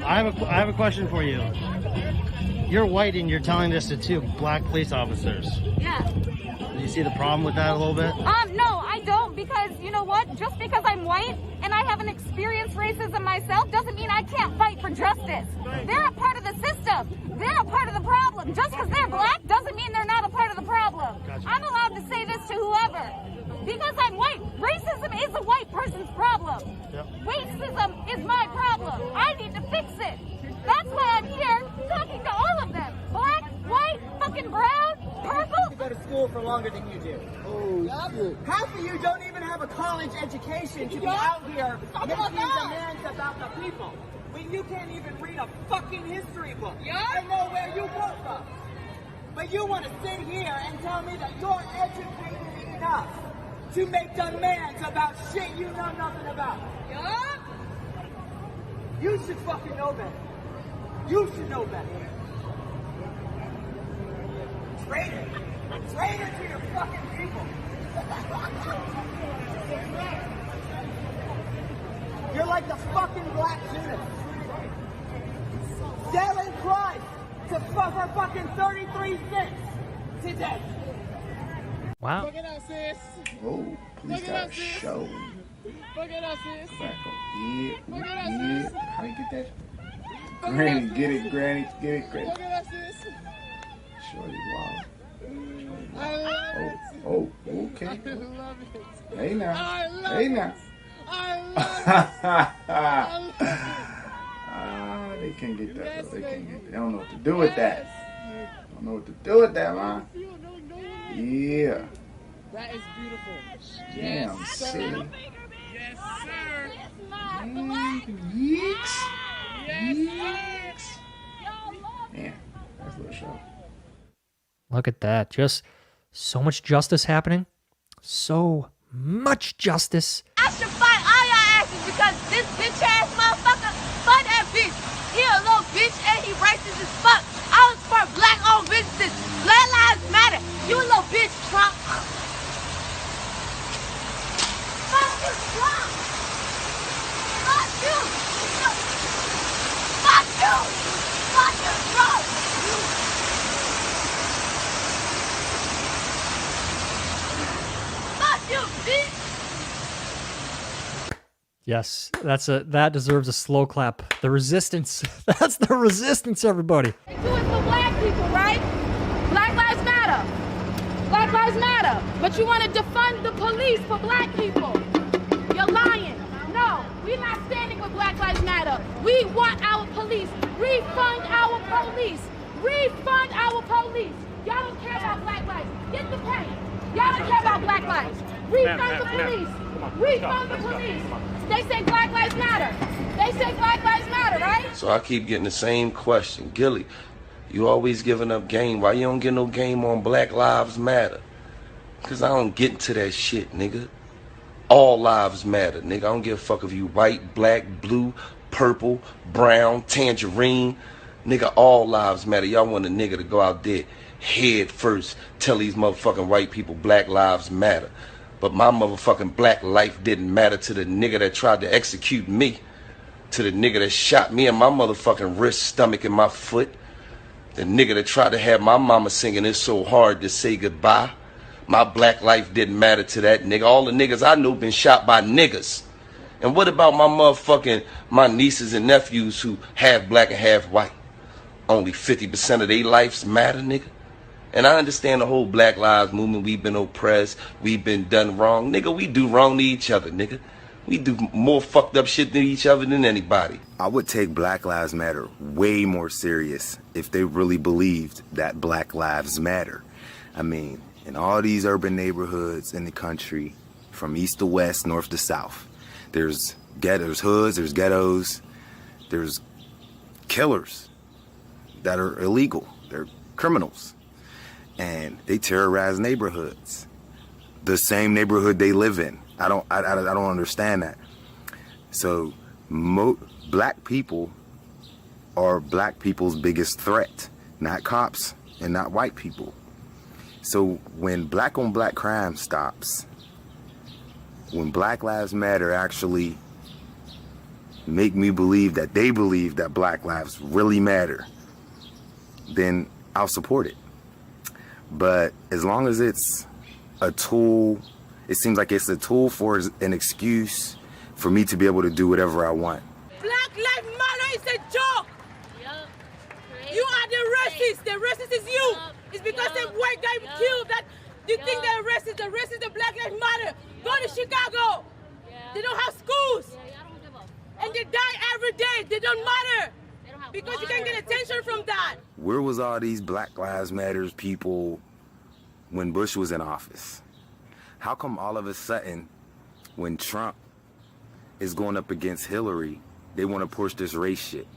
I have a question for you. You're white and you're telling this to two black police officers. Yeah. Do you see the problem with that a little bit? No, I don't, because you know what? Just because I'm white and I haven't experienced racism myself doesn't mean I can't fight for justice. They're a part of the system. They're a part of the problem. Just because they're black doesn't mean they're not a part of the problem. Gotcha. I'm allowed to say this to whoever. Because I'm white, racism is a white person's problem. Yep. Racism is my problem. I need to fix it. That's why I'm here talking to all of them. Black, white, fucking brown, purple. You go to school for longer than you do. Oh, shit. Half of you don't even have a college education to be out here making demands about the people. When you can't even read a fucking history book and know where you come from. But you want to sit here and tell me that you're educated enough to make demands about shit you know nothing about. You should fucking know better. You should know better. Traitor. Traitor to your fucking people. You're like the fucking black Judas. Selling Christ to for fucking 33 cents today. Wow. Look at us, sis. Oh, police got a show. Look at us, sis. Yeah, Look at us, yeah. sis. How you get that? Granny, get it, Granny, get it, Granny. Look at us, sis. Shorty, wow. I love it. Oh, okay. I love it. Hey now. I love Hey it. now. I love it. I love it. Ah, they can't get that Yes, though. They can't baby. get that. They don't know what to do with that. Don't know what to do with that, man. Yeah. That is beautiful. Damn, Yes, see. sir. Yes, sir. Yeeks. Yes, sir. Man, that's a little show. Look at that. Just so much justice happening. So much justice. I should fight all y'all asses because this bitch ass motherfucker, fuck that bitch. He a little bitch and he racist as fuck. I was for black owned businesses. Black lives matter. You a little bitch, Trump. Fuck you, Trump. Fuck you. Fuck you. Fuck you, Trump. Fuck you, bitch. Yes, that deserves a slow clap. The resistance. That's the resistance, everybody. Do it for black people, right? Black lives matter. Black lives matter. But you want to defund the police for black people. You're lying. No, we're not standing with Black Lives Matter. We want our police. Refund our police. Refund our police. Y'all don't care about black lives. Get the pay. Y'all don't care about black lives. Refund the police. Refund the police. They say Black Lives Matter. They say Black Lives Matter, right? So I keep getting the same question. Gilly, you always giving up game. Why you don't get no game on Black Lives Matter? Because I don't get into that shit, nigga. All lives matter, nigga. I don't give a fuck if you white, black, blue, purple, brown, tangerine. Nigga, all lives matter. Y'all want a nigga to go out there head first, tell these motherfucking white people Black Lives Matter. But my motherfucking black life didn't matter to the nigga that tried to execute me, to the nigga that shot me in my motherfucking wrist, stomach, and my foot, the nigga that tried to have my mama singing It's So Hard to Say Goodbye. My black life didn't matter to that nigga. All the niggas I know been shot by niggas. And what about my nieces and nephews who half black and half white? Only 50% of their lives matter, nigga. And I understand the whole Black Lives Movement. We've been oppressed. We've been done wrong. Nigga, we do wrong to each other, nigga. We do more fucked up shit to each other than anybody. I would take Black Lives Matter way more serious if they really believed that Black Lives Matter. I mean, in all these urban neighborhoods in the country, from east to west, north to south, there's hoods, there's ghettos, there's killers that are illegal. They're criminals. And they terrorize neighborhoods, the same neighborhood they live in. I don't understand that. So black people are black people's biggest threat, not cops and not white people. So when black on black crime stops, when Black Lives Matter actually make me believe that they believe that Black lives really matter, then I'll support it. But as long as it's a tool, it seems like it's a tool for an excuse for me to be able to do whatever I want. Black Lives Matter is a joke. You are the racist. The racist is you. It's because the white guy killed that you think they're racist. The racist, the Black Lives Matter. Go to Chicago. They don't have schools. And they die every day. They don't matter. Because you can get attention from that. Where was all these Black Lives Matters people when Bush was in office? How come all of a sudden, when Trump is going up against Hillary, they want to push this race shit?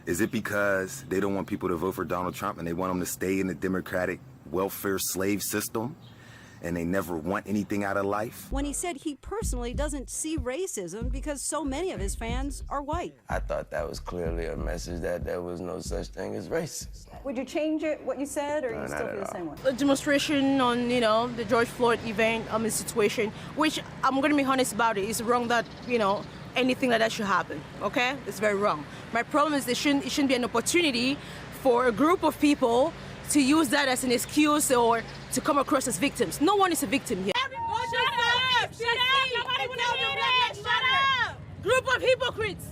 Is it because they don't want people to vote for Donald Trump and they want them to stay in the Democratic welfare slave system and they never want anything out of life? When he said he personally doesn't see racism because so many of his fans are white. I thought that was clearly a message that there was no such thing as racist. Would you change it, what you said, or No, you not still at feel the all. same way? A demonstration on, the George Floyd event, situation, which I'm going to be honest about it. It's wrong that, anything like that should happen, okay? It's very wrong. My problem is it shouldn't be an opportunity for a group of people to use that as an excuse or to come across as victims. No one is a victim here. Shut up! Nobody want to hear that! Shut up! Group of hypocrites.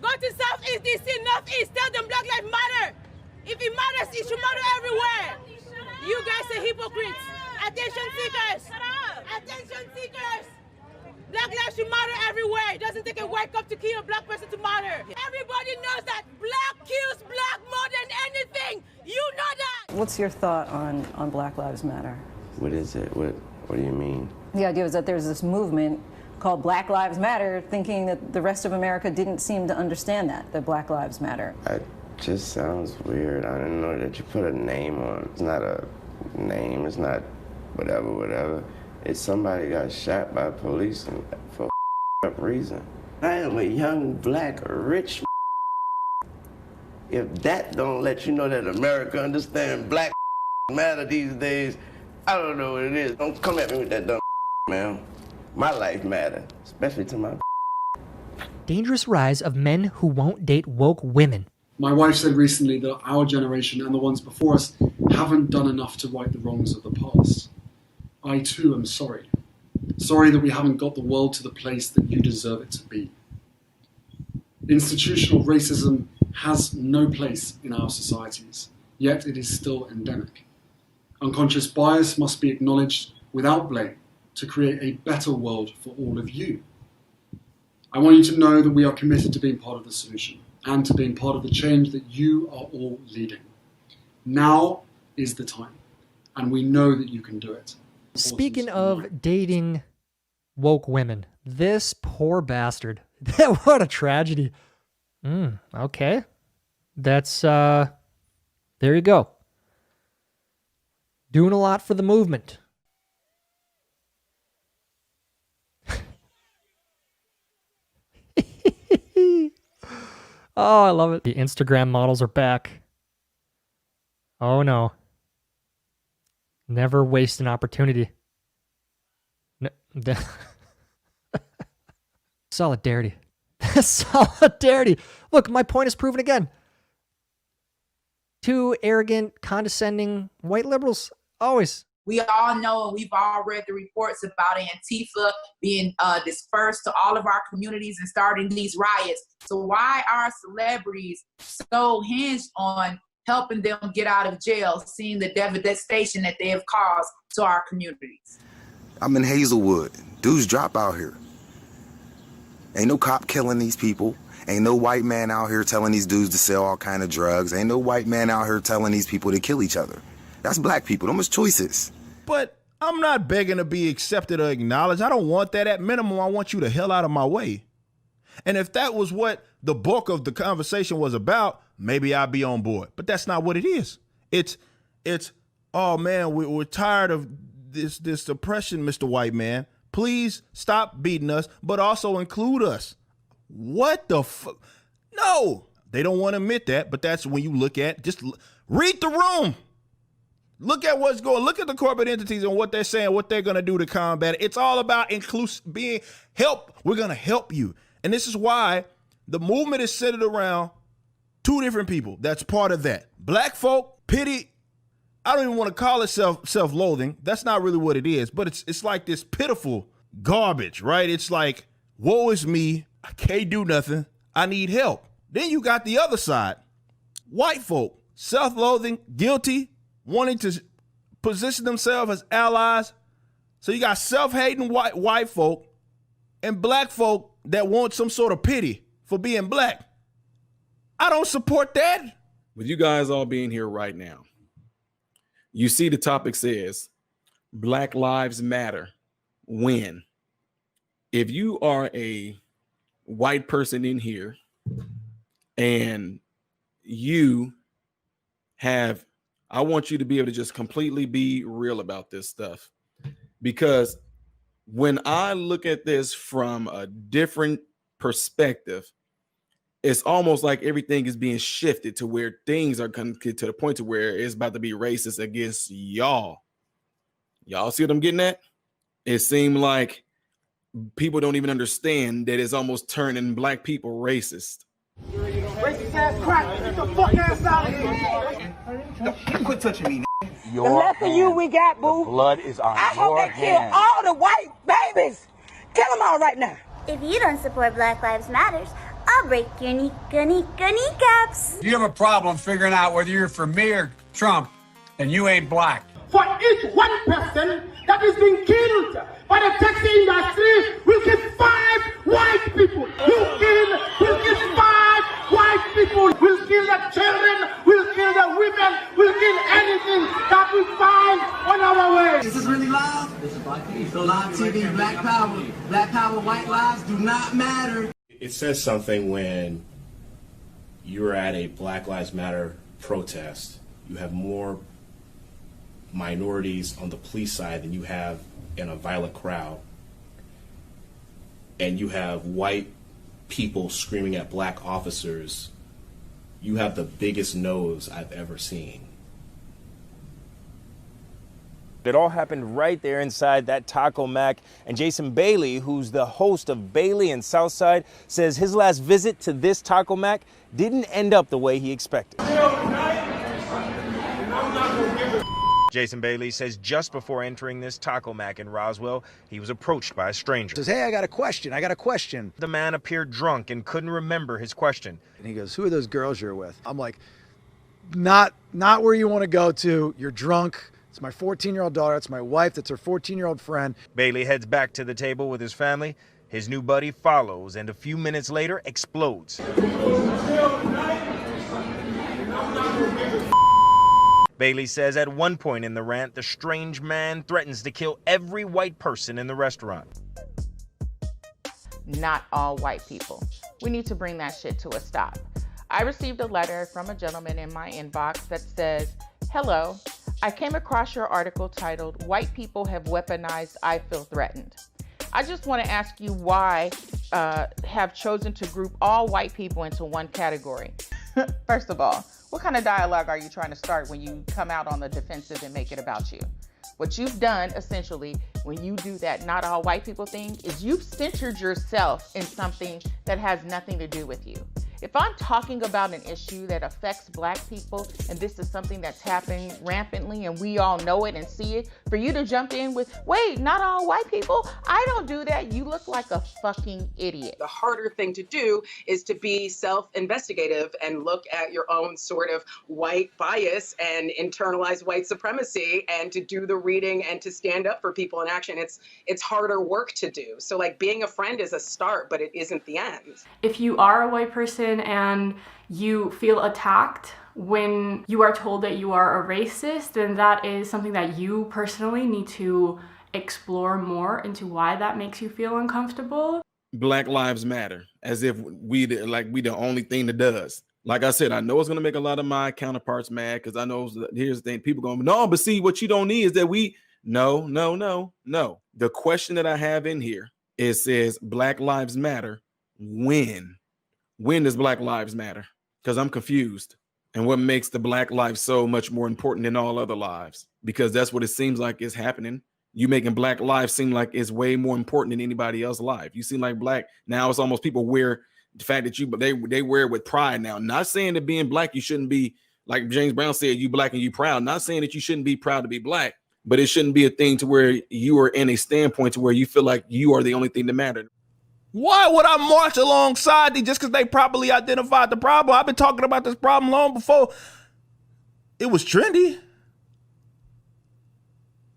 Go to Southeast DC, Northeast, tell them Black Lives Matter. If it matters, it should matter everywhere. You guys are hypocrites. Attention seekers. Attention seekers. Black lives should matter everywhere. It doesn't take a white cop to kill a black person to matter. Everybody knows that black kills black more than anything. You know that. What's your thought on Black Lives Matter? What is it? What do you mean? The idea is that there's this movement called Black Lives Matter, thinking that the rest of America didn't seem to understand that Black Lives Matter. It just sounds weird. I didn't know that you put a name on. It's not a name. It's not whatever. It's somebody got shot by police and for up reason. I am a young, black, rich. If that don't let you know that America understands Black matter these days, I don't know what it is. Don't come at me with that dumb man. My life matter, especially to my. Dangerous rise of men who won't date woke women. My wife said recently that our generation and the ones before us haven't done enough to right the wrongs of the past. I too am sorry. Sorry that we haven't got the world to the place that you deserve it to be. Institutional racism has no place in our societies, yet it is still endemic. Unconscious bias must be acknowledged without blame to create a better world for all of you. I want you to know that we are committed to being part of the solution and to being part of the change that you are all leading. Now is the time, and we know that you can do it. Speaking of dating woke women, this poor bastard. What a tragedy. Okay. That's, there you go. Doing a lot for the movement. Oh, I love it. The Instagram models are back. Oh, no. Never waste an opportunity. Solidarity. Solidarity. Look, my point is proven again. Two arrogant, condescending white liberals. Always. We all know, and we've all read the reports about Antifa being dispersed to all of our communities and starting these riots. So why are celebrities so hinged on helping them get out of jail, seeing the devastation that they have caused to our communities? I'm in Hazelwood. Dudes drop out here. Ain't no cop killing these people. Ain't no white man out here telling these dudes to sell all kind of drugs. Ain't no white man out here telling these people to kill each other. That's black people. Them is choices. But I'm not begging to be accepted or acknowledged. I don't want that. At minimum, I want you the hell out of my way. And if that was what the bulk of the conversation was about, maybe I'd be on board. But that's not what it is. It's oh man, we're tired of this oppression, Mr. White Man. Please stop beating us, but also include us. What the fuck? No, they don't want to admit that, but that's when you look at, just read the room. Look at what's going. Look at the corporate entities and what they're saying, what they're going to do to combat it. It's all about being help. We're going to help you. And this is why the movement is centered around two different people. That's part of that. Black folk, pity. I don't even want to call it self-loathing. That's not really what it is. But it's like this pitiful garbage, right? It's like, woe is me. I can't do nothing. I need help. Then you got the other side. White folk, self-loathing, guilty, wanting to position themselves as allies. So you got self-hating white folk and black folk that want some sort of pity for being black. I don't support that. With you guys all being here right now, you see the topic says Black Lives Matter. When? If you are a white person in here and you have, I want you to be able to just completely be real about this stuff. Because when I look at this from a different perspective, it's almost like everything is being shifted to where things are going to get to the point to where it's about to be racist against y'all. Y'all see what I'm getting at? It seemed like people don't even understand that it's almost turning black people racist. Racist ass crack. Get the fuck ass out of here. Quit touching me. The left of you we got, boo. Blood is on I hope they kill all the white babies. Kill them all right now. If you don't support Black Lives Matters, I'll break your kneecaps. You have a problem figuring out whether you're for me or Trump, and you ain't black. For each one person that is being killed by the taxi industry, we'll kill 5 white people. We'll kill 5 white people. We'll kill the children. We'll kill the women. We'll kill anything that we find on our way. Is this really live? Live TV, Black Power. Black Power, white lives do not matter. It says something when you're at a Black Lives Matter protest. You have more minorities on the police side than you have in a violent crowd. And you have white people screaming at black officers. You have the biggest nose I've ever seen. It all happened right there inside that Taco Mac. And Jason Bailey, who's the host of Bailey and Southside, says his last visit to this Taco Mac didn't end up the way he expected. Jason Bailey says just before entering this Taco Mac in Roswell, he was approached by a stranger. Says, hey, I got a question. The man appeared drunk and couldn't remember his question. And he goes, who are those girls you're with? I'm like, not where you want to go to. You're drunk. It's my 14-year-old daughter. It's my wife. That's her 14-year-old friend. Bailey heads back to the table with his family. His new buddy follows and a few minutes later explodes. Bailey says at one point in the rant, the strange man threatens to kill every white person in the restaurant. Not all white people. We need to bring that shit to a stop. I received a letter from a gentleman in my inbox that says, hello, I came across your article titled, White People Have Weaponized, I Feel Threatened. I just want to ask you why have chosen to group all white people into one category. First of all, what kind of dialogue are you trying to start when you come out on the defensive and make it about you? What you've done, essentially, when you do that not all white people thing, is you've centered yourself in something that has nothing to do with you. If I'm talking about an issue that affects black people, and this is something that's happening rampantly and we all know it and see it, for you to jump in with, wait, not all white people? I don't do that. You look like a fucking idiot. The harder thing to do is to be self-investigative and look at your own sort of white bias and internalized white supremacy, and to do the reading and to stand up for people in action. It's harder work to do. So like being a friend is a start, but it isn't the end. If you are a white person and you feel attacked when you are told that you are a racist, then that is something that you personally need to explore more into why that makes you feel uncomfortable. Black Lives Matter, as if we the only thing that does. Like I said, I know it's going to make a lot of my counterparts mad, because I know here's the thing, people going, no, but see, what you don't need is that no. The question that I have in here, it says Black Lives Matter. When does Black Lives matter? Because I'm confused. And what makes the Black lives so much more important than all other lives? Because that's what it seems like is happening You making black lives seem like it's way more important than anybody else's life. You seem like black now. It's almost people wear the fact that they wear it with pride now. Not saying that being black you shouldn't be, like James Brown said, you black and you proud. Not saying that you shouldn't be proud to be black, but it shouldn't be a thing to where you are in a standpoint to where you feel like you are the only thing that matters. Why would I march alongside these just because they properly identified the problem? I've been talking about this problem long before it was trendy.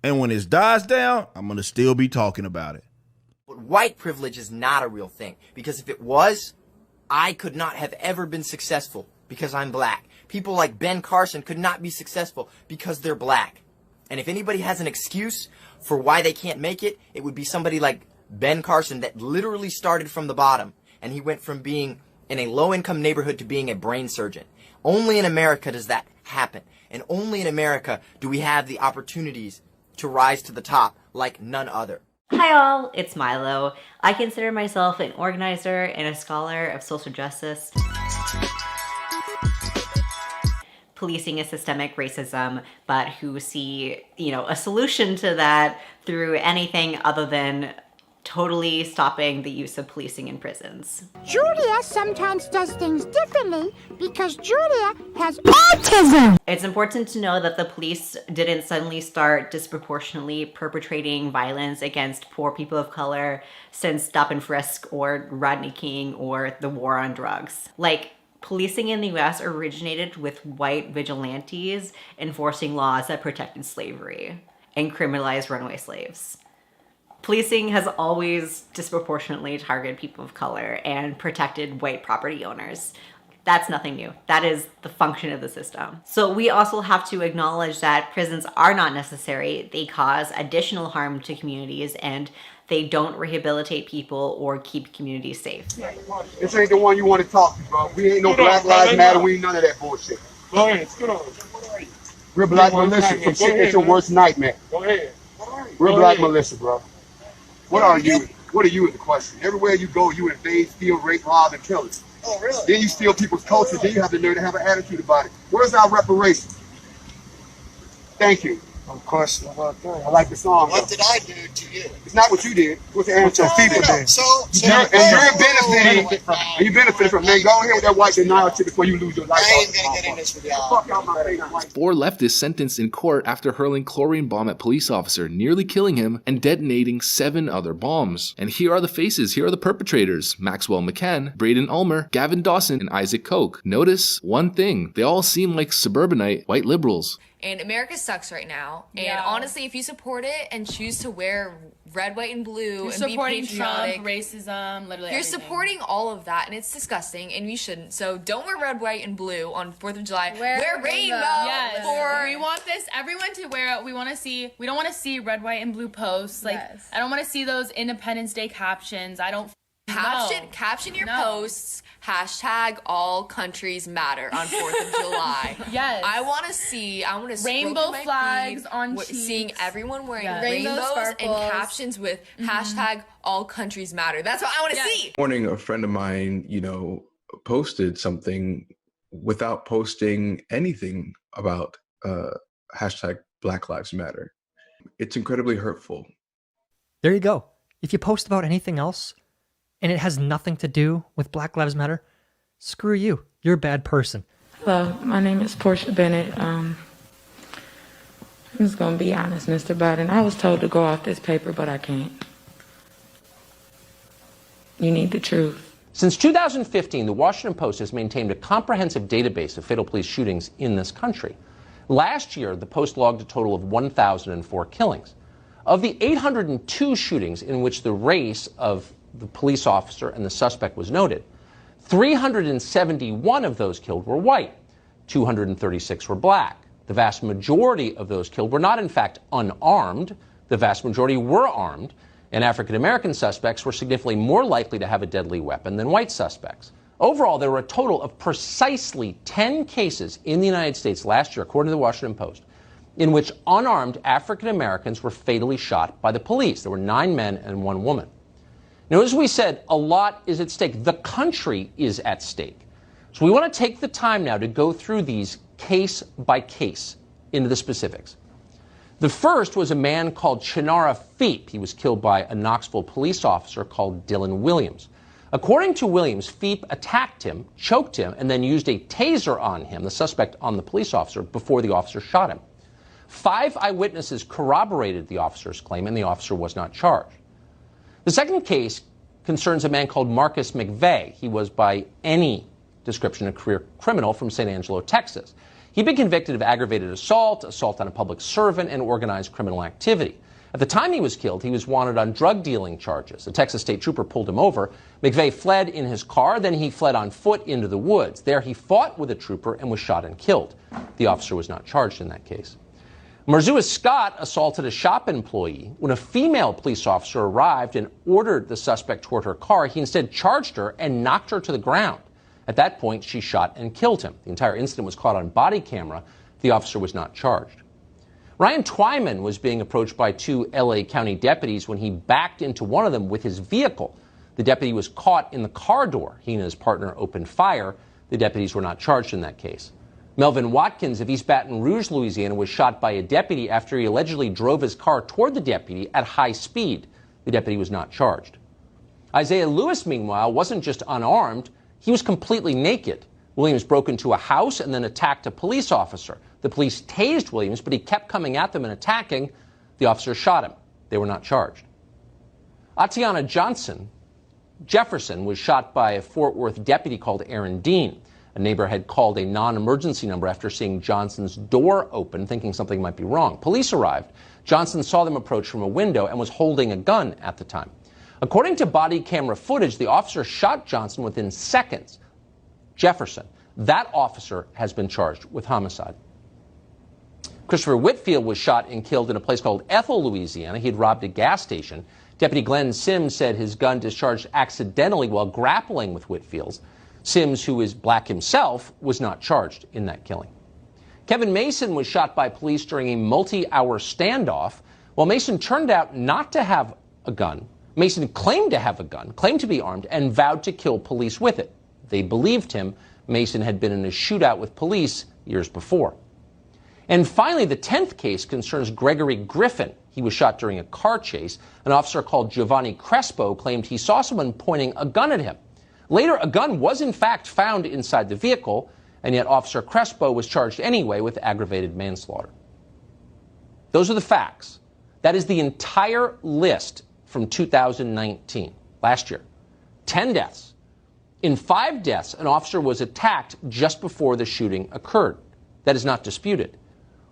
And when it dies down, I'm going to still be talking about it. But white privilege is not a real thing, because if it was, I could not have ever been successful because I'm black. People like Ben Carson could not be successful because they're black. And if anybody has an excuse for why they can't make it, it would be somebody like Ben Carson that literally started from the bottom, and he went from being in a low-income neighborhood to being a brain surgeon. Only in America does that happen, and only in America do we have the opportunities to rise to the top like none other. Hi all, it's Milo. I consider myself an organizer and a scholar of social justice. Policing is systemic racism, but who see, a solution to that through anything other than totally stopping the use of policing in prisons. Julia sometimes does things differently because Julia has autism. It's important to know that the police didn't suddenly start disproportionately perpetrating violence against poor people of color since Stop and Frisk or Rodney King or the war on drugs. Policing in the US originated with white vigilantes enforcing laws that protected slavery and criminalized runaway slaves. Policing has always disproportionately targeted people of color and protected white property owners. That's nothing new. That is the function of the system. So we also have to acknowledge that prisons are not necessary. They cause additional harm to communities, and they don't rehabilitate people or keep communities safe. This ain't the one you want to talk to, bro. We ain't no Black Lives Matter. We ain't none of that bullshit. Go ahead. Get on. We're black militia. Some shit that's your worst nightmare. Go ahead. We're black militia, bro. What are you? What are you is the question. Everywhere you go, you invade, steal, rape, rob, and kill us. Oh, really? Then you steal people's culture. Then you have the nerve to have an attitude about it. Where's our reparations? Thank you. Of course. I like the song. What did I do to you? It's not what you did. What the answer people did. So you're benefiting. You benefited from man. Go ahead with that white denial shit before you lose your life. I ain't gonna get in this with y'all. Fuck out my face. 4 leftists sentenced in court after hurling chlorine bomb at police officer, nearly killing him and detonating 7 other bombs. And here are the faces. Here are the perpetrators: Maxwell McCann, Braden Ulmer, Gavin Dawson, and Isaac Koch. Notice one thing: they all seem like suburbanite white liberals. And America sucks right now. And honestly, if you support it and choose to wear red, white, and blue you're and be supporting patriotic, Trump, racism, literally you're everything. supporting all of that, and it's disgusting, and you shouldn't. So don't wear red, white, and blue on 4th of July. Wear rainbow. Yes. We want this everyone to wear it. We don't want to see red, white, and blue posts. I don't want to see those Independence Day captions. I don't Caption your posts, hashtag all countries matter on 4th of July. Yes. I want to see rainbow flags on cheeks. Seeing everyone wearing Rainbow rainbows sparkles. and captions with hashtag all countries matter. That's what I want to see. Morning, a friend of mine, posted something without posting anything about hashtag Black Lives Matter. It's incredibly hurtful. There you go. If you post about anything else and it has nothing to do with Black Lives Matter, screw you. You're a bad person. Hello, my name is Portia Bennett. I'm just going to be honest, Mr. Biden. I was told to go off this paper, but I can't. You need the truth. Since 2015, the Washington Post has maintained a comprehensive database of fatal police shootings in this country. Last year, the Post logged a total of 1,004 killings. Of the 802 shootings in which the race of the police officer and the suspect was noted, 371 of those killed were white, 236 were black. The vast majority of those killed were not, in fact, unarmed. The vast majority were armed, and African-American suspects were significantly more likely to have a deadly weapon than white suspects. Overall, there were a total of precisely 10 cases in the United States last year, according to the Washington Post, in which unarmed African-Americans were fatally shot by the police. There were 9 men and 1 woman. Now, as we said, a lot is at stake. The country is at stake. So we want to take the time now to go through these case by case into the specifics. The first was a man called Chinara Feep. He was killed by a Knoxville police officer called Dylan Williams. According to Williams, Feep attacked him, choked him, and then used a taser on him, the suspect on the police officer, before the officer shot him. 5 eyewitnesses corroborated the officer's claim, and the officer was not charged. The second case concerns a man called Marcus McVeigh. He was, by any description, a career criminal from San Angelo, Texas. He'd been convicted of aggravated assault, assault on a public servant, and organized criminal activity. At the time he was killed, he was wanted on drug dealing charges. A Texas state trooper pulled him over. McVeigh fled in his car, then he fled on foot into the woods. There he fought with a trooper and was shot and killed. The officer was not charged in that case. Marzua Scott assaulted a shop employee. When a female police officer arrived and ordered the suspect toward her car, he instead charged her and knocked her to the ground. At that point, she shot and killed him. The entire incident was caught on body camera. The officer was not charged. Ryan Twyman was being approached by 2 LA County deputies when he backed into one of them with his vehicle. The deputy was caught in the car door. He and his partner opened fire. The deputies were not charged in that case. Melvin Watkins of East Baton Rouge, Louisiana, was shot by a deputy after he allegedly drove his car toward the deputy at high speed. The deputy was not charged. Isaiah Lewis, meanwhile, wasn't just unarmed. He was completely naked. Williams broke into a house and then attacked a police officer. The police tased Williams, but he kept coming at them and attacking. The officer shot him. They were not charged. Atiana Jefferson was shot by a Fort Worth deputy called Aaron Dean. A neighbor had called a non-emergency number after seeing Johnson's door open, thinking something might be wrong. Police arrived. Johnson saw them approach from a window and was holding a gun at the time. According to body camera footage, the officer shot Johnson within seconds. Jefferson, that officer, has been charged with homicide. Christopher Whitfield was shot and killed in a place called Ethel, Louisiana. He had robbed a gas station. Deputy Glenn Sims said his gun discharged accidentally while grappling with Whitfield's. Sims, who is black himself, was not charged in that killing. Kevin Mason was shot by police during a multi-hour standoff. While Mason turned out not to have a gun, Mason claimed to have a gun, claimed to be armed, and vowed to kill police with it. They believed him. Mason had been in a shootout with police years before. And finally, the 10th case concerns Gregory Griffin. He was shot during a car chase. An officer called Giovanni Crespo claimed he saw someone pointing a gun at him. Later, a gun was in fact found inside the vehicle, and yet Officer Crespo was charged anyway with aggravated manslaughter. Those are the facts. That is the entire list from 2019, last year. 10 deaths. In 5 deaths, an officer was attacked just before the shooting occurred. That is not disputed.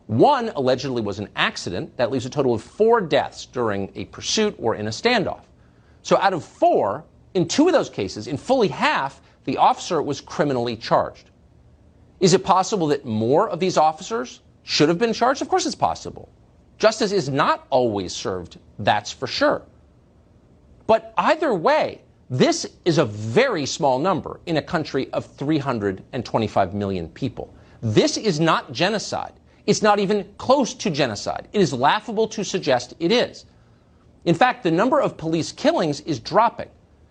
1 allegedly was an accident. That leaves a total of 4 deaths during a pursuit or in a standoff. So out of 4, in 2 of those cases, in fully half, the officer was criminally charged. Is it possible that more of these officers should have been charged? Of course it's possible. Justice is not always served, that's for sure. But either way, this is a very small number in a country of 325 million people. This is not genocide. It's not even close to genocide. It is laughable to suggest it is. In fact, the number of police killings is dropping.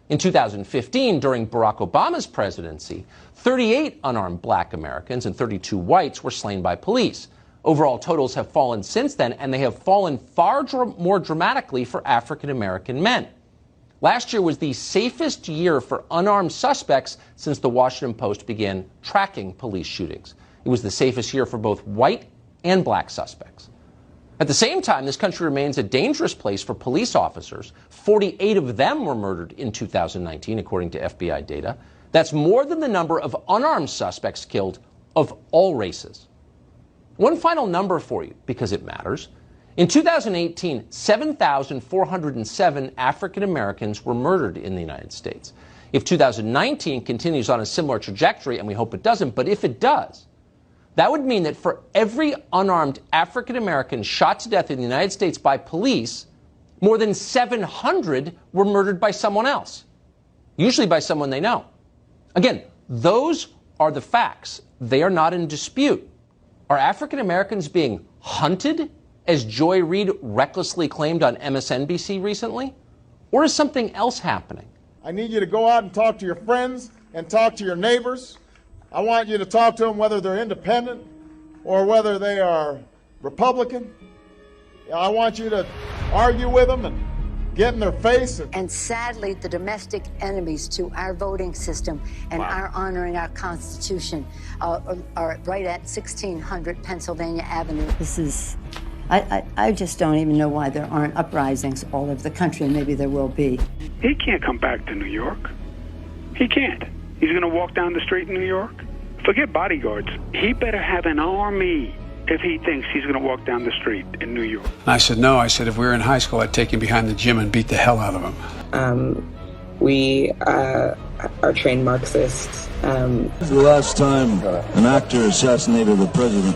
In 2015, during Barack Obama's presidency, 38 unarmed black Americans and 32 whites were slain by police. Overall totals have fallen since then, and they have fallen far more dramatically for African American men. Last year was the safest year for unarmed suspects since the Washington Post began tracking police shootings. It was the safest year for both white and black suspects. At the same time, this country remains a dangerous place for police officers. 48 of them were murdered in 2019, according to FBI data. That's more than the number of unarmed suspects killed of all races. One final number for you, because it matters. In 2018, 7,407 African Americans were murdered in the United States. If 2019 continues on a similar trajectory, and we hope it doesn't, but if it does, that would mean that for every unarmed African American shot to death in the United States by police, more than 700 were murdered by someone else, usually by someone they know. Again, those are the facts. They are not in dispute. Are African Americans being hunted, as Joy Reid recklessly claimed on MSNBC recently? Or is something else happening? I need you to go out and talk to your friends and talk to your neighbors. I want you to talk to them whether they're independent or whether they are Republican. I want you to argue with them and get in their face. And sadly, the domestic enemies to our voting system and our honoring our Constitution are right at 1600 Pennsylvania Avenue. This is, I just don't even know why there aren't uprisings all over the country, and maybe there will be. He can't come back to New York. He can't. He's going to walk down the street in New York. Forget bodyguards. He better have an army if he thinks he's going to walk down the street in New York. I said, no. I said, if we were in high school, I'd take him behind the gym and beat the hell out of him. We are trained Marxists. It's the last time an actor assassinated the president.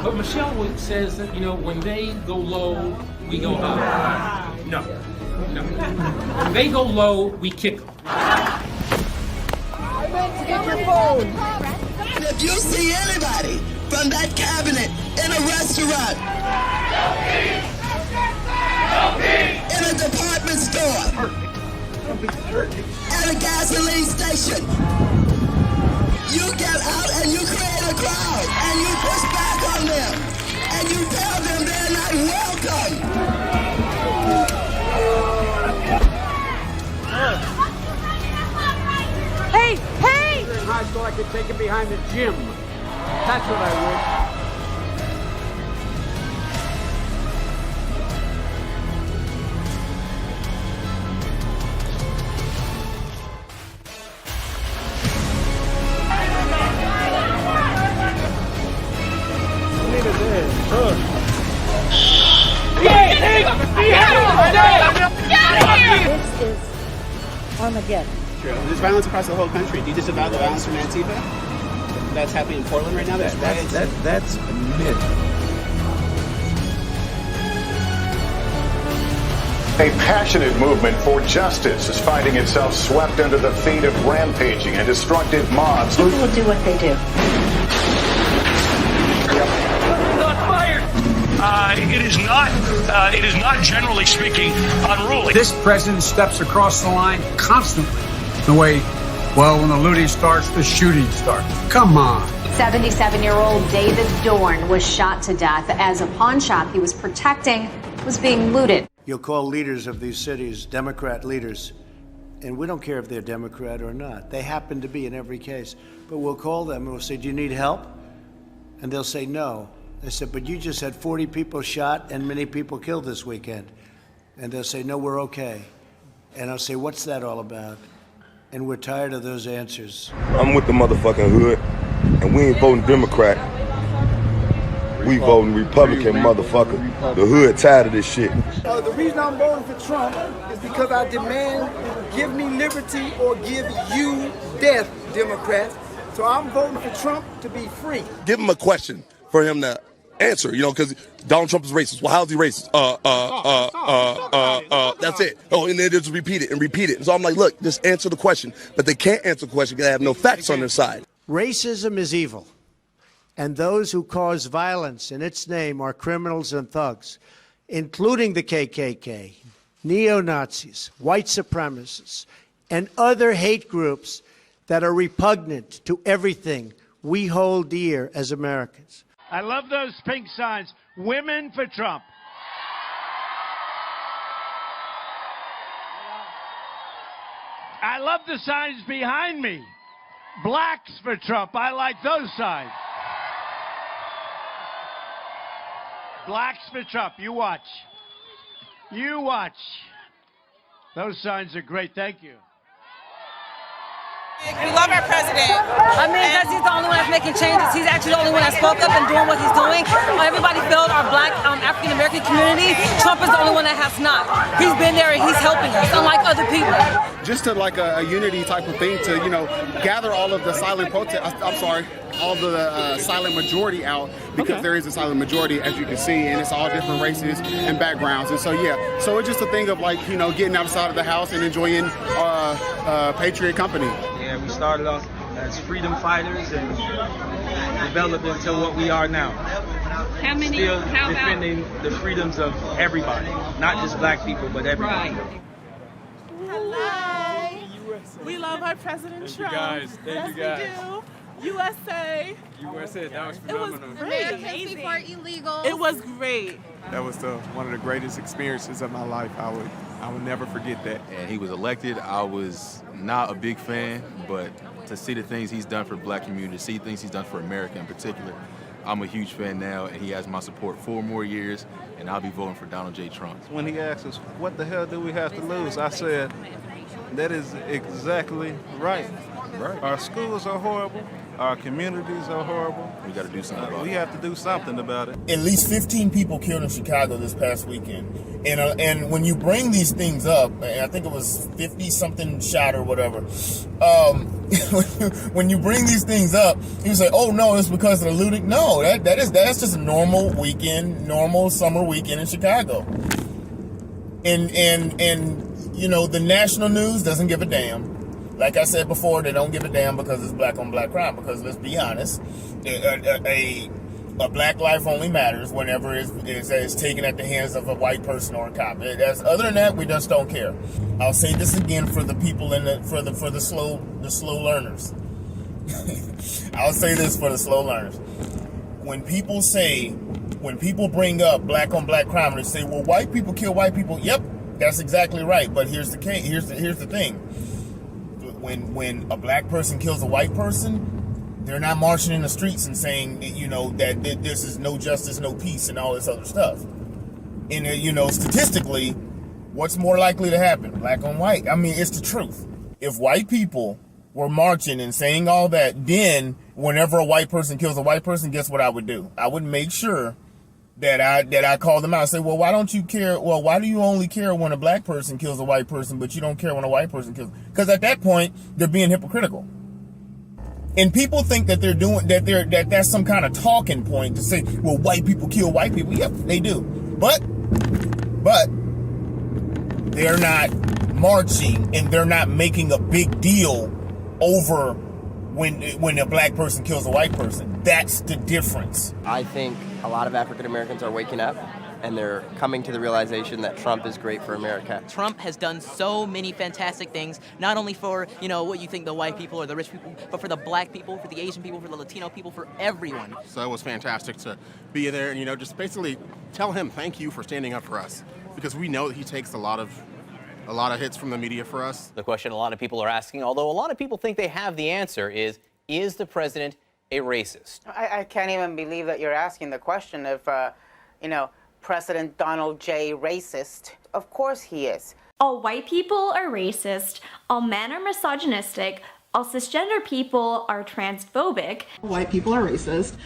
But Michelle says that, when they go low, we go high. No. When they go low, we kick them. I meant to get your phone. If you see anybody from that cabinet in a restaurant, in a department store, at a gasoline station, you get out and you create a crowd and you push back on them and you tell them they're not welcome. Hey, hey! In high school, I could take him behind the gym. That's what I would. This is Armageddon. There's violence across the whole country. Do you disavow the violence from Antifa that's happening in Portland right now? That's a myth. A passionate movement for justice is finding itself swept under the feet of rampaging and destructive mobs. People will do what they do. Not fired. It is not generally speaking unruly. This president steps across the line constantly. The way, when the looting starts, the shooting starts. Come on. 77-year-old David Dorn was shot to death as a pawn shop he was protecting was being looted. You'll call leaders of these cities Democrat leaders, and we don't care if they're Democrat or not. They happen to be in every case. But we'll call them and we'll say, do you need help? And they'll say no. They said, but you just had 40 people shot and many people killed this weekend. And they'll say, no, we're okay. And I'll say, what's that all about? And we're tired of those answers. I'm with the motherfucking hood, and we ain't voting Democrat. We voting Republican, motherfucker. The hood tired of this shit. The reason I'm voting for Trump is because I demand give me liberty or give you death, Democrats. So I'm voting for Trump to be free. Give him a question for him to answer, because Donald Trump is racist. Well, how's he racist? That's it. Oh, and then just repeat it and repeat it. And so I'm like, look, just answer the question. But they can't answer the question because they have no facts on their side. Racism is evil, and those who cause violence in its name are criminals and thugs, including the KKK, neo-Nazis, white supremacists, and other hate groups that are repugnant to everything we hold dear as Americans. I love those pink signs. Women for Trump. I love the signs behind me. Blacks for Trump. I like those signs. Blacks for Trump. You watch. You watch. Those signs are great. Thank you. We love our president. I mean, because he's the only one that's making changes. He's actually the only one that spoke up and doing what he's doing. Everybody failed our black African-American community. Trump is the only one that has not. He's been there and he's helping us, unlike other people. Just to like a unity type of thing to, gather all of the silent protest, all the silent majority out, because there is a silent majority, as you can see, and it's all different races and backgrounds. And so, so it's just a thing of getting outside of the house and enjoying Patriot company. Yeah, we started off as freedom fighters and developed into what we are now. Still defending the freedoms of everybody, not just black people, but everybody. Hello. We love our President Trump. Thank you guys. We do. USA. USA, that was It was phenomenal. great. Americans before illegal. It was great. That was one of the greatest experiences of my life. I would never forget that. And he was elected. I was not a big fan, but to see the things he's done for the black community, to see things he's done for America in particular, I'm a huge fan now, and he has my support 4 more years, and I'll be voting for Donald J. Trump. When he asked us, what the hell do we have to lose? I said, that is exactly right. Our schools are horrible. Our communities are horrible. We got to do something about it. We have to do something about it. At least 15 people killed in Chicago this past weekend. And when you bring these things up, I think it was 50-something shot or whatever. When you bring these things up, you say, "Oh no, it's because of the looting." No, that's just a normal weekend, normal summer weekend in Chicago. And you know, the national news doesn't give a damn. Like I said before, they don't give a damn because it's black on black crime. Because let's be honest, a black life only matters whenever it's taken at the hands of a white person or a cop. Other than that, we just don't care. I'll say this again for the people for the slow learners. I'll say this for the slow learners. When people bring up black on black crime, they say, "Well, white people kill white people." Yep, that's exactly right. But here's the case. Here's the thing. When a black person kills a white person, they're not marching in the streets and saying, you know, that this is no justice, no peace, and all this other stuff. And, you know, statistically, what's more likely to happen? Black on white. I mean, it's the truth. If white people were marching and saying all that, then whenever a white person kills a white person, guess what I would do? I would make sure that I call them out and say, well, why don't you care? Well, why do you only care when a black person kills a white person, but you don't care when a white person kills? Because at that point, they're being hypocritical. And people think that that's some kind of talking point to say, well, white people kill white people. Yep, they do. But they're not marching and they're not making a big deal over when a black person kills a white person. That's the difference. I think a lot of African Americans are waking up and they're coming to the realization that Trump is great for America. Trump has done so many fantastic things, not only for, you know, what you think the white people or the rich people, but for the black people, for the Asian people, for the Latino people, for everyone. So it was fantastic to be there and, you know, just basically tell him thank you for standing up for us, because we know that he takes a lot of hits from the media for us. The question a lot of people are asking, although a lot of people think they have the answer, is the president a racist? I can't even believe that you're asking the question if, you know, President Donald J. racist. Of course he is. All white people are racist, all men are misogynistic, all cisgender people are transphobic. White people are racist.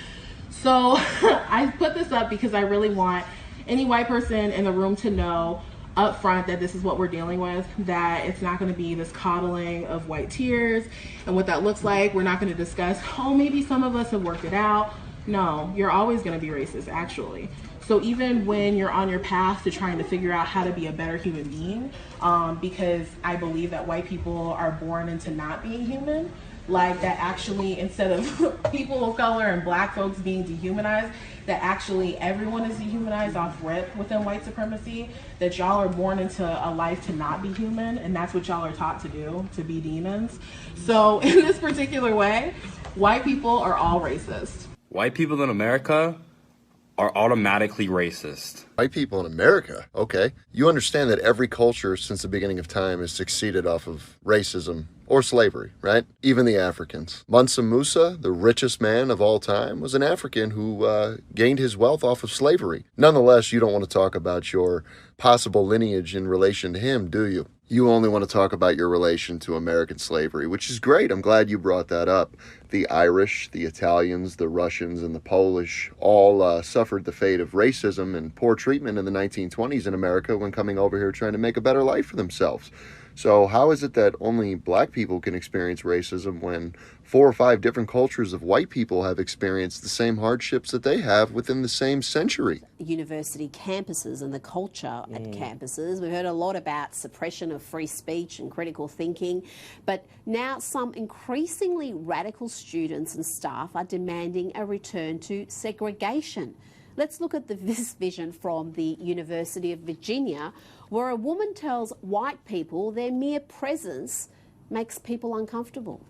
So I put this up because I really want any white person in the room to know up front that this is what we're dealing with, that it's not going to be this coddling of white tears and what that looks like. We're not going to discuss, oh, maybe some of us have worked it out. No, you're always going to be racist, actually. So even when you're on your path to trying to figure out how to be a better human being, because I believe that white people are born into not being human, like that actually, instead of people of color and black folks being dehumanized, that actually everyone is dehumanized off rip within white supremacy, that y'all are born into a life to not be human, and that's what y'all are taught to do, to be demons. So in this particular way, white people are all racist. White people in America are automatically racist. White people in America? Okay. You understand that every culture since the beginning of time has succeeded off of racism or slavery, right? Even the Africans. Mansa Musa, the richest man of all time, was an African who gained his wealth off of slavery. Nonetheless, you don't want to talk about your possible lineage in relation to him, do you? You only want to talk about your relation to American slavery, which is great. I'm glad you brought that up. The Irish, the Italians, the Russians, and the Polish all suffered the fate of racism and poor treatment in the 1920s in America when coming over here trying to make a better life for themselves. So how is it that only black people can experience racism when 4 or 5 different cultures of white people have experienced the same hardships that they have within the same century? University campuses and the culture at campuses. We've heard a lot about suppression of free speech and critical thinking, but now some increasingly radical students and staff are demanding a return to segregation. Let's look at this vision from the University of Virginia, where a woman tells white people their mere presence makes people uncomfortable.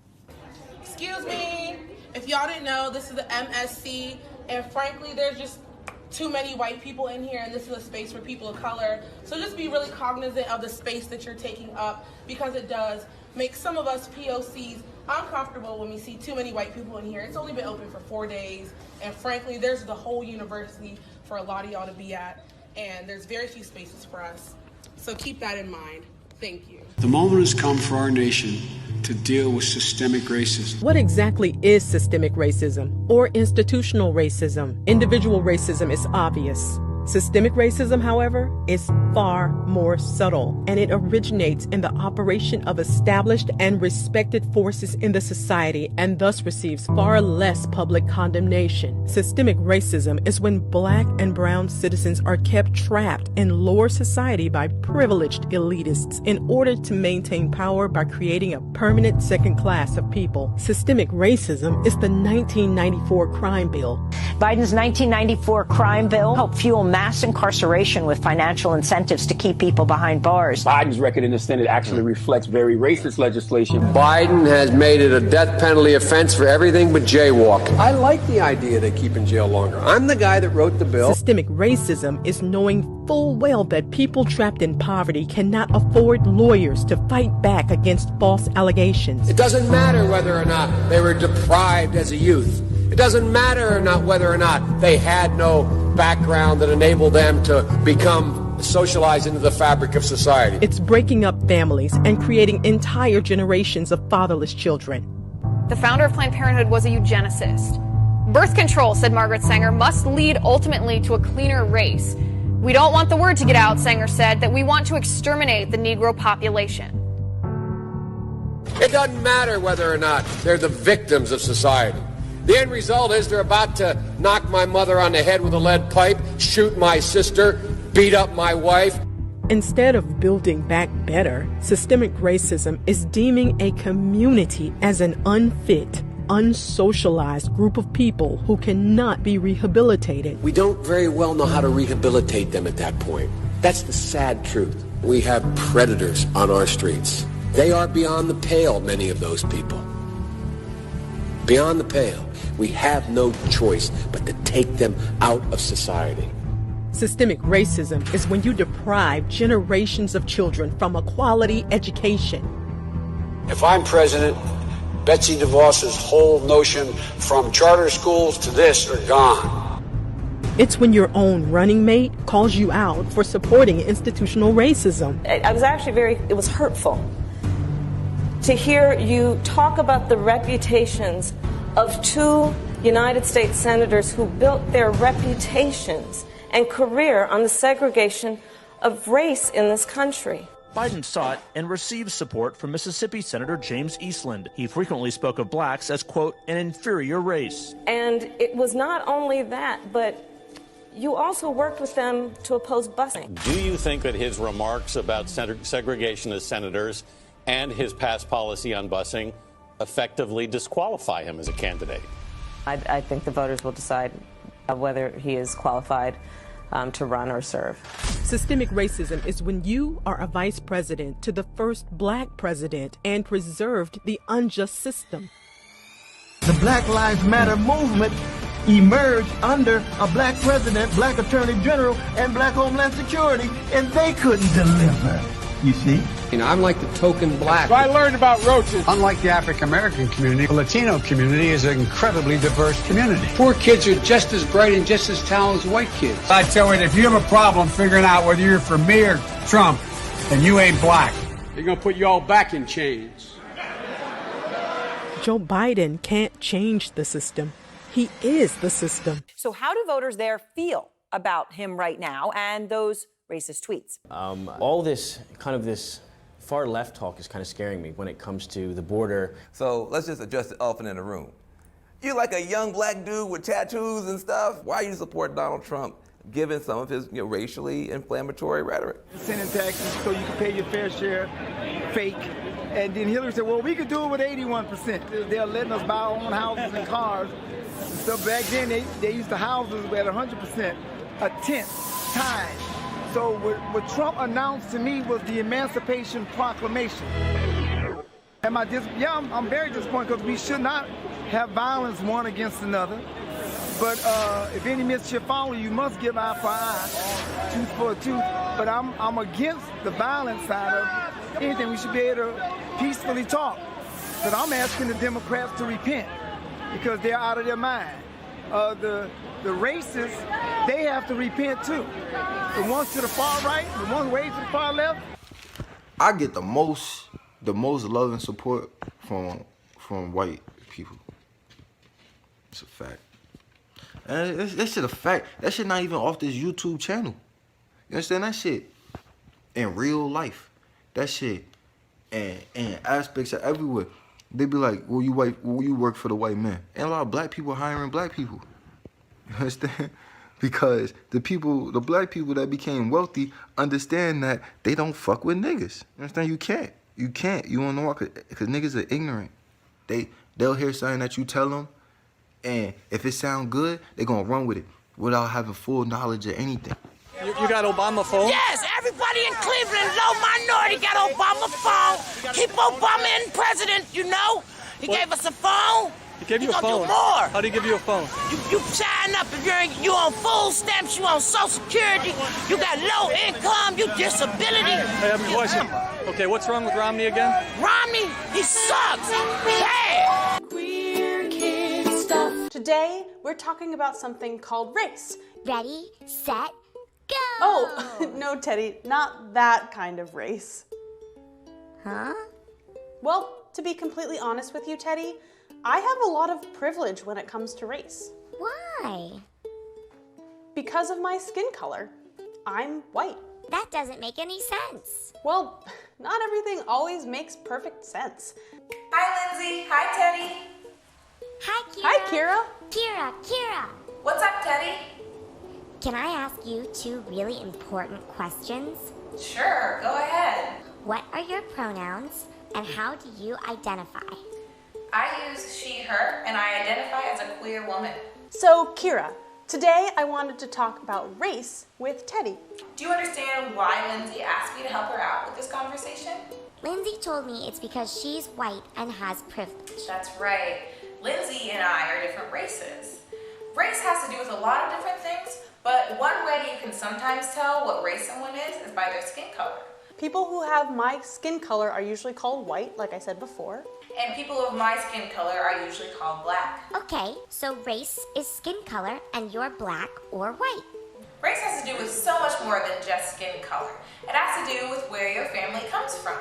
Excuse me, If y'all didn't know, this is the MSC, and frankly, there's just too many white people in here, and this is a space for people of color. So just be really cognizant of the space that you're taking up, because it does make some of us POCs uncomfortable when we see too many white people in here. It's only been open for 4 days, and frankly, there's the whole university for a lot of y'all to be at, and there's very few spaces for us. So keep that in mind. Thank you. The moment has come for our nation to deal with systemic racism. What exactly is systemic racism or institutional racism? Individual racism is obvious. Systemic racism, however, is far more subtle, and it originates in the operation of established and respected forces in the society and thus receives far less public condemnation. Systemic racism is when black and brown citizens are kept trapped in lower society by privileged elitists in order to maintain power by creating a permanent second class of people. Systemic racism is the 1994 crime bill. Biden's 1994 crime bill helped fuel mass incarceration with financial incentives to keep people behind bars. Biden's record in the Senate actually reflects very racist legislation. Biden has made it a death penalty offense for everything but jaywalking. I like the idea they keep in jail longer. I'm the guy that wrote the bill. Systemic racism is knowing full well that people trapped in poverty cannot afford lawyers to fight back against false allegations. It doesn't matter whether or not they were deprived as a youth. It doesn't matter whether or not they had no background that enabled them to become socialized into the fabric of society. It's breaking up families and creating entire generations of fatherless children. The founder of Planned Parenthood was a eugenicist. Birth control, said Margaret Sanger, must lead ultimately to a cleaner race. We don't want the word to get out, Sanger said, that we want to exterminate the Negro population. It doesn't matter whether or not they're the victims of society. The end result is they're about to knock my mother on the head with a lead pipe, shoot my sister, beat up my wife. Instead of building back better, systemic racism is deeming a community as an unfit, unsocialized group of people who cannot be rehabilitated. We don't very well know how to rehabilitate them at that point. That's the sad truth. We have predators on our streets. They are beyond the pale, many of those people. Beyond the pale. We have no choice but to take them out of society. Systemic racism is when you deprive generations of children from a quality education. If I'm president, Betsy DeVos's whole notion from charter schools to this are gone. It's when your own running mate calls you out for supporting institutional racism. I was actually it was hurtful to hear you talk about the reputations of two United States senators who built their reputations and career on the segregation of race in this country. Biden sought and received support from Mississippi Senator James Eastland. He frequently spoke of blacks as, quote, an inferior race. And it was not only that, but you also worked with them to oppose busing. Do you think that his remarks about segregationist senators and his past policy on busing effectively disqualify him as a candidate? I think the voters will decide whether he is qualified to run or serve. Systemic racism is when you are a vice president to the first black president and preserved the unjust system. The Black Lives Matter movement emerged under a black president, black attorney general, and black homeland security, and they couldn't deliver. You see? You know, I'm like the token black. So I learned about roaches. Unlike the African-American community, the Latino community is an incredibly diverse community. Poor kids are just as bright and just as talented as white kids. I tell you, if you have a problem figuring out whether you're for me or Trump, then you ain't black. They're going to put you all back in chains. Joe Biden can't change the system. He is the system. So how do voters there feel about him right now and those racist tweets? All this far left talk is kind of scaring me when it comes to the border. So let's just address the elephant in the room. You're like a young black dude with tattoos and stuff. Why you support Donald Trump given some of his racially inflammatory rhetoric? Sending taxes so you can pay your fair share, fake. And then Hillary said, well, we could do it with 81%. They're letting us buy our own houses and cars. So back then, they used to houses at 100%, a tenth time. So what Trump announced to me was the Emancipation Proclamation. I'm very disappointed because we should not have violence one against another. But if any mischief follow, you must give eye for eye, tooth for a tooth. But I'm against the violence side of anything. We should be able to peacefully talk. But I'm asking the Democrats to repent because they're out of their mind. The racists, they have to repent too. The ones to the far right, the ones way to the far left. I get the most love and support from white people. It's a fact. And that shit a fact. That shit not even off this YouTube channel. You understand that shit? In real life. That shit and aspects of everywhere. They be like, will you work for the white man? And a lot of black people hiring black people. You understand? Because the black people that became wealthy understand that they don't fuck with niggas. You understand? You can't. You don't know why? Because niggas are ignorant. They'll hear something that you tell them, and if it sound good, they gonna run with it without having full knowledge of anything. You got Obama phone? Yes, everybody in Cleveland, low minority, got Obama phone. Keep Obama in president, you know. He gave us a phone. He gave you a gonna phone. Do more. How do he give you a phone? You sign up if you on food stamps, you on Social Security, you got low income, you disability. I have a question. Okay, what's wrong with Romney again? Romney, he sucks. Bad. Today, we're talking about something called race. Ready, set, go! Oh, no, Teddy, not that kind of race. Huh? Well, to be completely honest with you, Teddy, I have a lot of privilege when it comes to race. Why? Because of my skin color. I'm white. That doesn't make any sense. Well, not everything always makes perfect sense. Hi, Lindsay. Hi, Teddy. Hi, Kira. Hi, Kira. Kira. What's up, Teddy? Can I ask you 2 really important questions? Sure, go ahead. What are your pronouns, and how do you identify? I use she, her, and I identify as a queer woman. So, Kira, today I wanted to talk about race with Teddy. Do you understand why Lindsay asked me to help her out with this conversation? Lindsay told me it's because she's white and has privilege. That's right. Lindsay and I are different races. Race has to do with a lot of different things, but one way you can sometimes tell what race someone is by their skin color. People who have my skin color are usually called white, like I said before. And people of my skin color are usually called black. Okay, so race is skin color and you're black or white. Race has to do with so much more than just skin color. It has to do with where your family comes from.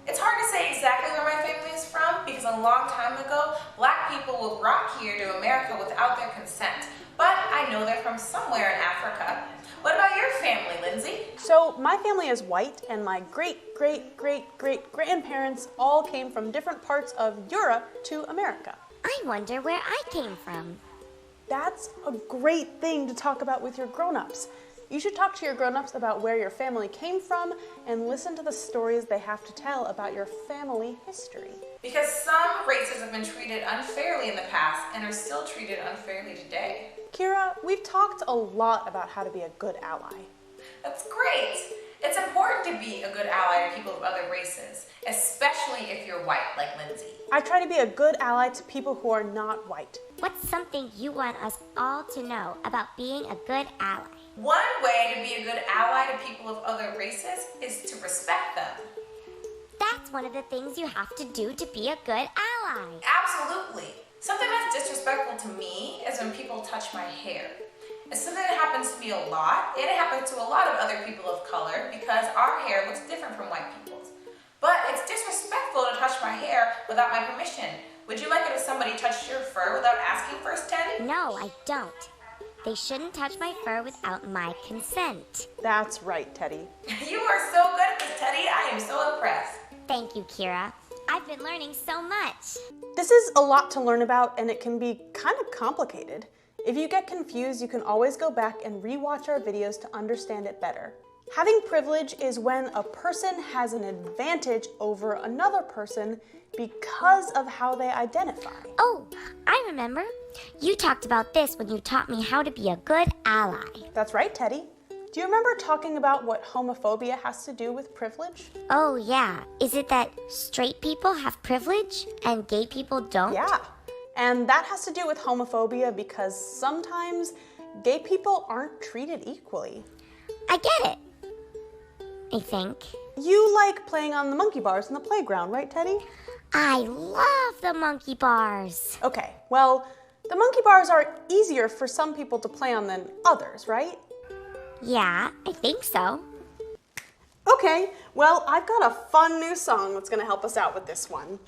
It's hard to say exactly where my family is from because a long time ago, black people were brought here to America without their consent. But I know they're from somewhere in Africa. What about your family, Lindsay? So my family is white, and my great-great-great-great-grandparents all came from different parts of Europe to America. I wonder where I came from. That's a great thing to talk about with your grown-ups. You should talk to your grown-ups about where your family came from and listen to the stories they have to tell about your family history. Because some races have been treated unfairly in the past and are still treated unfairly today. Kira, we've talked a lot about how to be a good ally. That's great. It's important to be a good ally to people of other races, especially if you're white, like Lindsay. I try to be a good ally to people who are not white. What's something you want us all to know about being a good ally? One way to be a good ally to people of other races is to respect them. That's one of the things you have to do to be a good ally. Absolutely. Something that's disrespectful to me is when people touch my hair. It's something that happens to me a lot, and it happens to a lot of other people of color because our hair looks different from white people's. But it's disrespectful to touch my hair without my permission. Would you like it if somebody touched your fur without asking first, Teddy? No, I don't. They shouldn't touch my fur without my consent. That's right, Teddy. You are so good at this, Teddy. I am so impressed. Thank you, Kira. I've been learning so much. This is a lot to learn about, and it can be kind of complicated. If you get confused, you can always go back and rewatch our videos to understand it better. Having privilege is when a person has an advantage over another person because of how they identify. Oh, I remember. You talked about this when you taught me how to be a good ally. That's right, Teddy. Do you remember talking about what homophobia has to do with privilege? Oh, yeah. Is it that straight people have privilege and gay people don't? Yeah. And that has to do with homophobia because sometimes gay people aren't treated equally. I get it. I think. You like playing on the monkey bars in the playground, right, Teddy? I love the monkey bars. Okay, well, the monkey bars are easier for some people to play on than others, right? Yeah, I think so. Okay, well, I've got a fun new song that's gonna help us out with this one.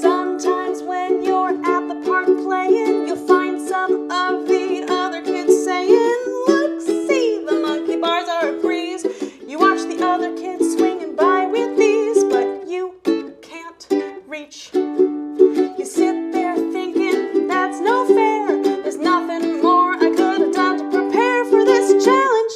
Sometimes when you're at the park playing, you'll find some of the other kids saying, look, see, the monkey bars are a breeze. You watch the other kids swinging by with these, but you can't reach. You sit there thinking, that's no fair. There's nothing more I could have done to prepare for this challenge.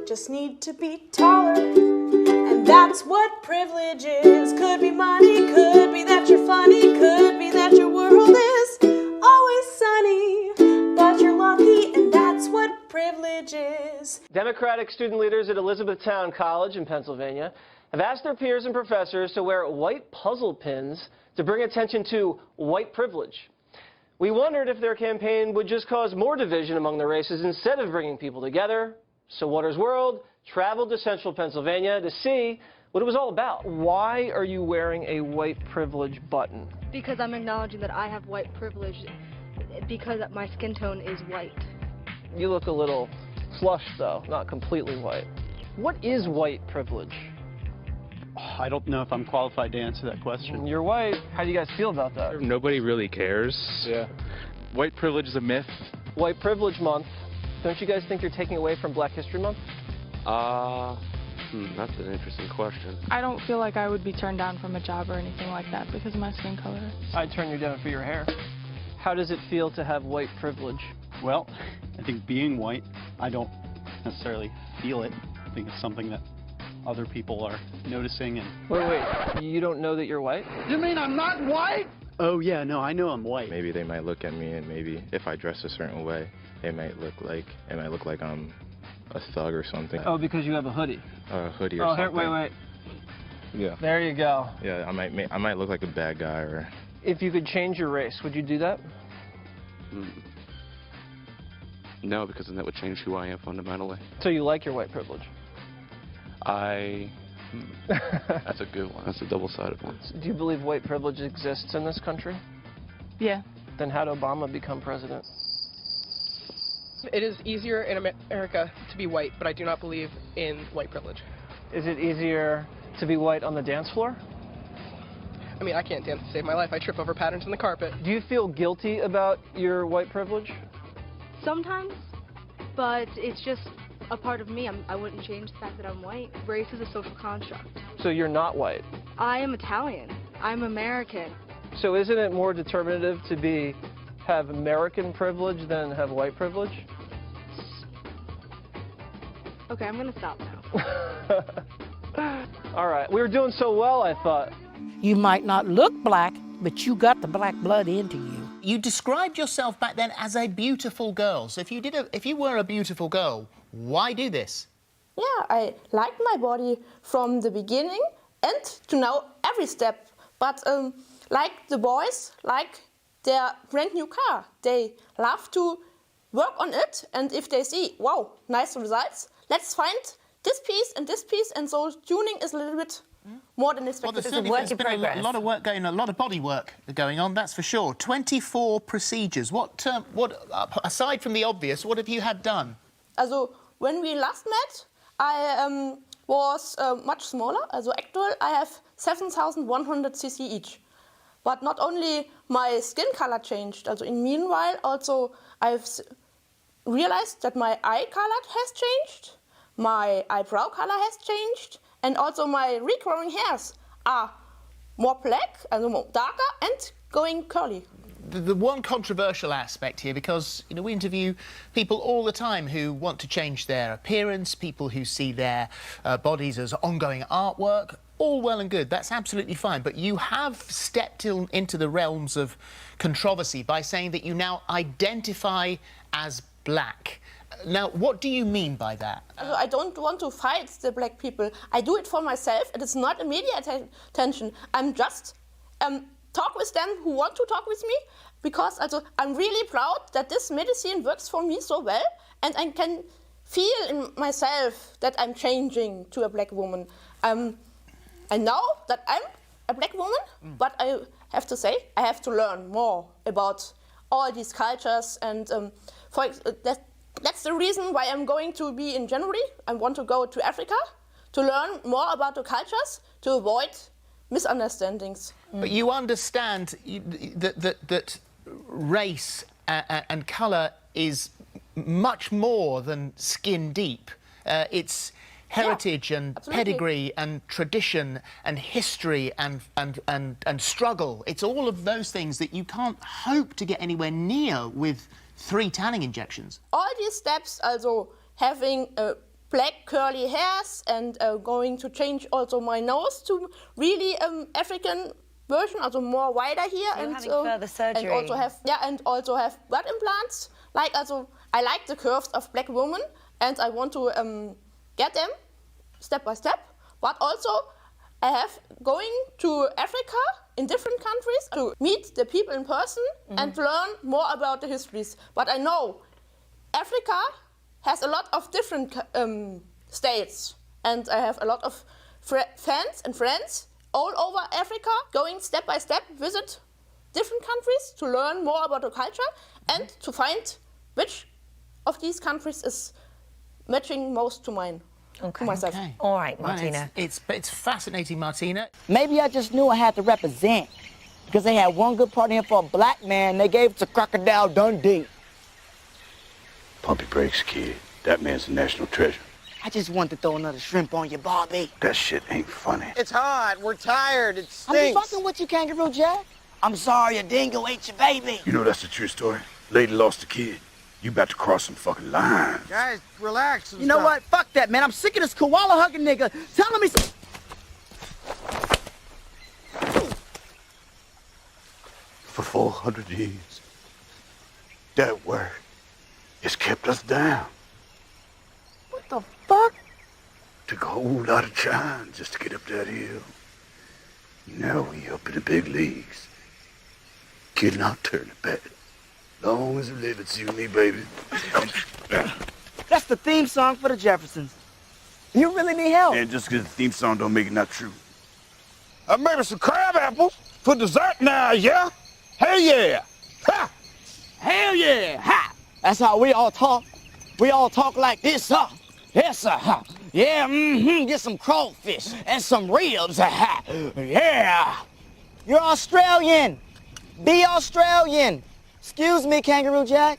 Just need to be taller, and that's what privilege is. Could be money, could be that you're funny, could be that your world is always sunny, but you're lucky, and that's what privilege is. Democratic student leaders at Elizabethtown College in Pennsylvania have asked their peers and professors to wear white puzzle pins to bring attention to white privilege. We wondered if their campaign would just cause more division among the races instead of bringing people together. So Waters World traveled to central Pennsylvania to see what it was all about. Why are you wearing a white privilege button? Because I'm acknowledging that I have white privilege because my skin tone is white. You look a little flushed, though, not completely white. What is white privilege? I don't know if I'm qualified to answer that question. You're white. How do you guys feel about that? Nobody really cares. Yeah. White privilege is a myth. White Privilege Month. Don't you guys think you're taking away from Black History Month? That's an interesting question. I don't feel like I would be turned down from a job or anything like that because of my skin color. I'd turn you down for your hair. How does it feel to have white privilege? Well, I think being white, I don't necessarily feel it. I think it's something that other people are noticing. And Wait, you don't know that you're white? You mean I'm not white? Oh yeah, no, I know I'm white. Maybe they might look at me and maybe if I dress a certain way, it might look like I'm a thug or something. Oh, because you have a hoodie. A hoodie or something. Oh, here, wait. Yeah. There you go. Yeah, I might look like a bad guy or. If you could change your race, would you do that? No, because then that would change who I am fundamentally. So you like your white privilege? That's a good one. That's a double-sided one. Do you believe white privilege exists in this country? Yeah. Then how did Obama become president? It is easier in America to be white, but I do not believe in white privilege. Is it easier to be white on the dance floor? I mean, I can't dance to save my life. I trip over patterns in the carpet. Do you feel guilty about your white privilege? Sometimes, but it's just a part of me. I wouldn't change the fact that I'm white. Race is a social construct. So you're not white? I am Italian. I'm American. So isn't it more determinative to have American privilege than have white privilege? Okay, I'm gonna stop now. All right, we were doing so well, I thought. You might not look black, but you got the black blood into you. You described yourself back then as a beautiful girl. So if you were a beautiful girl, why do this? Yeah, I liked my body from the beginning and to now every step. But like the boys, like their brand new car, they love to work on it. And if they see, wow, nice results, let's find this piece, and so tuning is a little bit more than expected. Well, there's been a lot of work going on, a lot of body work going on, that's for sure. 24 procedures. What aside from the obvious, what have you had done? Also, when we last met, I was much smaller. Also, actually, I have 7,100 cc each. But not only my skin color changed. Also, in meanwhile, also I've realized that my eye color has changed, my eyebrow color has changed, and also my regrowing hairs are more black and more darker and going curly. The one controversial aspect here, because we interview people all the time who want to change their appearance, people who see their bodies as ongoing artwork, all well and good, that's absolutely fine, but you have stepped into the realms of controversy by saying that you now identify as black. Now, what do you mean by that? I don't want to fight the black people. I do it for myself. It is not a media attention. I'm just talk with them who want to talk with me, because also, I'm really proud that this medicine works for me so well, and I can feel in myself that I'm changing to a black woman. I know that I'm a black woman, but I have to say, I have to learn more about all these cultures, and that's the reason why I'm going to be in January. I want to go to Africa to learn more about the cultures, to avoid misunderstandings. But you understand that race and colour is much more than skin deep. It's heritage and pedigree and tradition and history and struggle. It's all of those things that you can't hope to get anywhere near with 3 tanning injections. All these steps, also having black curly hairs and going to change also my nose to really African version, also more wider here, so and having further surgery, and also have blood implants. Like also, I like the curves of black women, and I want to get them step by step. But also, I have going to Africa in different countries to meet the people in person and learn more about the histories. But I know Africa has a lot of different states, and I have a lot of fans and friends all over Africa, going step by step, visit different countries to learn more about the culture and to find which of these countries is matching most to mine. To myself. Okay. All right, Martina. It's fascinating, Martina. Maybe I just knew I had to represent, because they had one good part in here for a black man. They gave it to Crocodile Dundee. Pump your brakes, kid. That man's a national treasure. I just wanted to throw another shrimp on you, Bobby. That shit ain't funny. It's hot. We're tired. It stinks. I'm just fucking with you, Kangaroo Jack. I'm sorry a dingo ate your baby. You know that's the true story. Lady lost a kid. You about to cross some fucking lines. Guys, relax. You know what? Fuck that, man. I'm sick of this koala hugging nigga telling me some... For 400 years, that word has kept us down. What the fuck? Took a whole lot of time just to get up that hill. Now we up in the big leagues. Kid, I'll turn it back. Long as we live, it's you and me, baby. That's the theme song for the Jeffersons. You really need help. And just because the theme song don't make it not true. Maybe some crab apples for dessert now, yeah? Hell yeah! Ha! Hell yeah! Ha! That's how we all talk. We all talk like this, huh? Yes, sir. Huh? Yeah, get some crawfish and some ribs. Ha! Yeah! You're Australian. Be Australian. Excuse me, Kangaroo Jack.